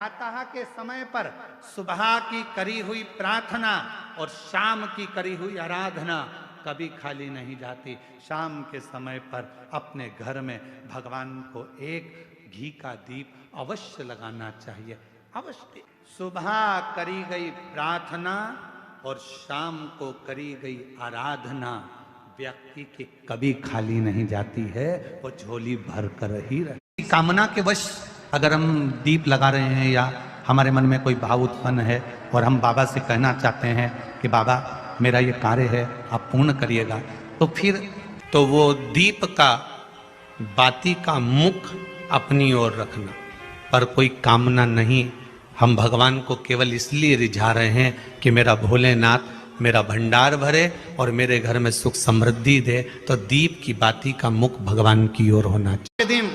प्रातः के समय पर सुबह की करी हुई प्रार्थना और शाम की करी हुई आराधना कभी खाली नहीं जाती। शाम के समय पर अपने घर में भगवान को एक घी का दीप अवश्य लगाना चाहिए, अवश्य। सुबह करी गई प्रार्थना और शाम को करी गई आराधना व्यक्ति की कभी खाली नहीं जाती है, वो झोली भर कर ही रहती। कामना के वश अगर हम दीप लगा रहे हैं या हमारे मन में कोई भाव उत्पन्न है और हम बाबा से कहना चाहते हैं कि बाबा मेरा ये कार्य है आप पूर्ण करिएगा, तो फिर तो वो दीप का बाती का मुख अपनी ओर रखना, पर कोई कामना नहीं। हम भगवान को केवल इसलिए रिझा रहे हैं कि मेरा भोलेनाथ मेरा भंडार भरे और मेरे घर में सुख समृद्धि दे, तो दीप की बाती का मुख भगवान की ओर होना चाहिए। दिन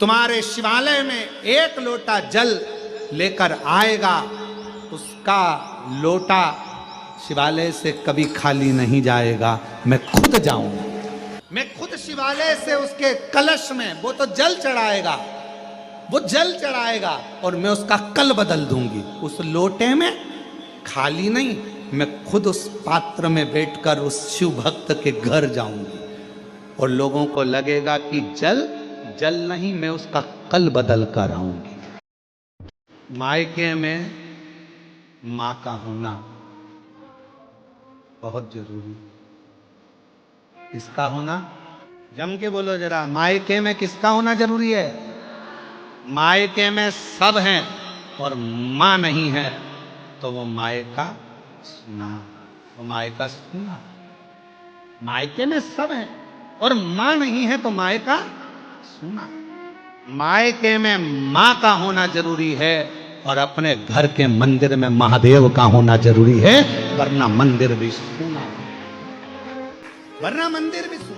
तुम्हारे शिवालय में एक लोटा जल लेकर आएगा, उसका लोटा शिवालय से कभी खाली नहीं जाएगा। मैं खुद जाऊंगा, मैं खुद शिवालय से उसके कलश में वो तो जल चढ़ाएगा, वो जल चढ़ाएगा और मैं उसका कल बदल दूंगी। उस लोटे में खाली नहीं, मैं खुद उस पात्र में बैठकर उस शिव भक्त के घर जाऊंगी और लोगों को लगेगा कि जल जल नहीं, मैं उसका कल बदल कर आऊंगी। मायके में मां का होना बहुत जरूरी, इसका होना जम के बोलो जरा, मायके में किसका होना जरूरी है? मायके में सब हैं और मां नहीं है तो वो मायका सुना, वो मायका सुना। मायके में सब हैं और मां नहीं है तो मायका सुना। मायके में मां का होना जरूरी है और अपने घर के मंदिर में महादेव का होना जरूरी है, वरना मंदिर भी सुना, वरना मंदिर भी सुना।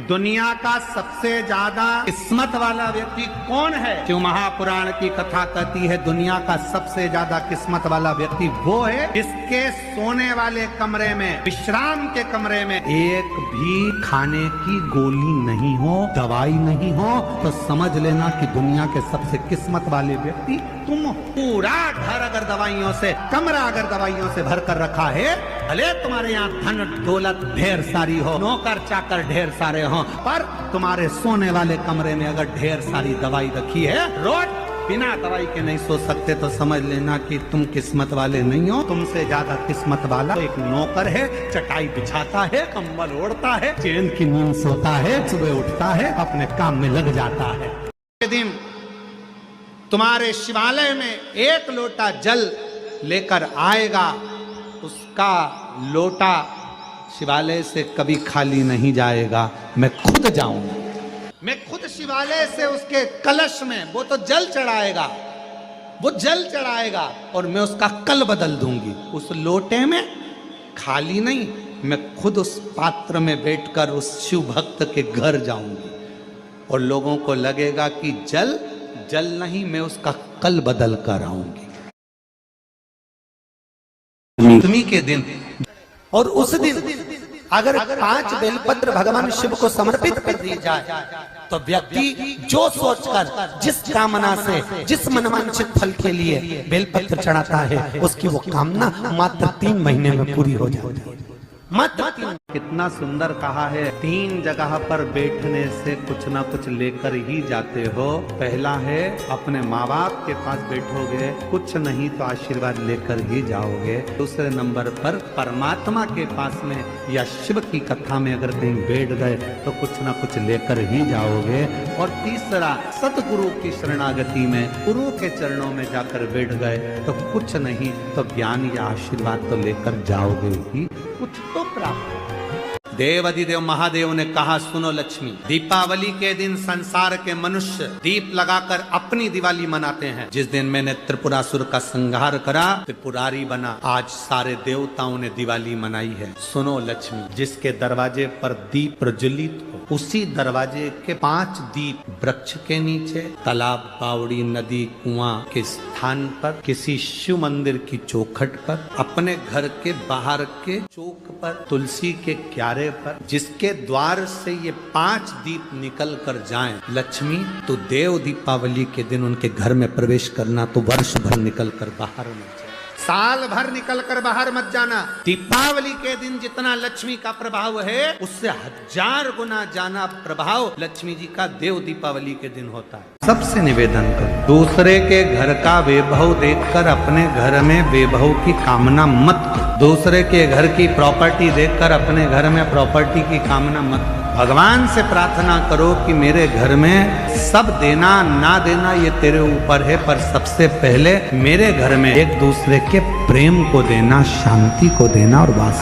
दुनिया का सबसे ज्यादा किस्मत वाला व्यक्ति कौन है? शिव महापुराण की कथा कहती है दुनिया का सबसे ज्यादा किस्मत वाला व्यक्ति वो है जिसके सोने वाले कमरे में, विश्राम के कमरे में एक भी खाने की गोली नहीं हो, दवाई नहीं हो, तो समझ लेना कि दुनिया के सबसे किस्मत वाले व्यक्ति तुम हो। पूरा घर अगर दवाइयों से, कमरा अगर दवाइयों से भर कर रखा है, भले तुम्हारे यहाँ धन दौलत ढेर सारी हो, नौकर चाकर ढेर सारे हो, पर तुम्हारे सोने वाले कमरे में अगर ढेर सारी दवाई रखी है, रोज बिना दवाई के नहीं सो सकते, तो समझ लेना कि तुम किस्मत वाले नहीं हो। तुमसे ज्यादा किस्मत वाला एक नौकर है, चटाई बिछाता है, कंबल ओढ़ता है, चैन की नींद सोता है, सुबह उठता है, अपने काम में लग जाता है। दिन तुम्हारे शिवालय में एक लोटा जल लेकर आएगा, उसका लोटा शिवालय से कभी खाली नहीं जाएगा। मैं खुद जाऊंगा, मैं खुद शिवालय से उसके कलश में वो तो जल चढ़ाएगा, वो जल चढ़ाएगा और मैं उसका कल बदल दूंगी। उस लोटे में खाली नहीं, मैं खुद उस पात्र में बैठकर उस शिव भक्त के घर जाऊंगी और लोगों को लगेगा कि जल जल नहीं, मैं उसका कल बदल कर आऊंगी। अष्टमी के दिन और उस दिन अगर 5 बेलपत्र भगवान शिव को समर्पित कर दी जाए तो व्यक्ति जो सोचकर, जिस कामना से, जिस मनवांछित फल के लिए बेलपत्र चढ़ाता है, उसकी वो कामना मात्र 3 महीने में पूरी हो जाती है। मात्र 3। कितना सुंदर कहा है, 3 जगह पर बैठने से कुछ ना कुछ लेकर ही जाते हो। पहला है अपने माँ बाप के पास बैठोगे, कुछ नहीं तो आशीर्वाद लेकर ही जाओगे। दूसरे नंबर पर परमात्मा के पास में या शिव की कथा में अगर कहीं बैठ गए तो कुछ ना कुछ लेकर ही जाओगे। और तीसरा, सतगुरु की शरणागति में, गुरु के चरणों में जाकर बैठ गए तो कुछ नहीं तो ज्ञान या आशीर्वाद तो लेकर जाओगे ही, कुछ तो प्राप्त। देवाधिदेव महादेव ने कहा, सुनो लक्ष्मी, दीपावली के दिन संसार के मनुष्य दीप लगाकर अपनी दिवाली मनाते हैं। जिस दिन मैंने त्रिपुरासुर का संहार करा, त्रिपुरारी बना, आज सारे देवताओं ने दिवाली मनाई है। सुनो लक्ष्मी, जिसके दरवाजे पर दीप प्रज्वलित हो, उसी दरवाजे के 5 दीप वृक्ष के नीचे, तालाब, बावड़ी, नदी, कुआं के स्थान पर, किसी शिव मंदिर की चौखट पर, अपने घर के बाहर के चौक पर, तुलसी के क्यारे द्वारे पर जिसके द्वार से ये 5 दीप निकल कर जाएं लक्ष्मी, तो देव दीपावली के दिन उनके घर में प्रवेश करना, तो वर्ष भर निकल कर बाहर मत जाना, साल भर निकल कर बाहर मत जाना। दीपावली के दिन जितना लक्ष्मी का प्रभाव है उससे 1000 गुना ज्यादा प्रभाव लक्ष्मी जी का देव दीपावली के दिन होता है। सबसे निवेदन करो, दूसरे के घर का वैभव देखकर अपने घर में वैभव की कामना मत करो। दूसरे के घर की प्रॉपर्टी देखकर अपने घर में प्रॉपर्टी की कामना मत करो। भगवान से प्रार्थना करो कि मेरे घर में सब देना ना देना ये तेरे ऊपर है, पर सबसे पहले मेरे घर में एक दूसरे के प्रेम को देना, शांति को देना और वास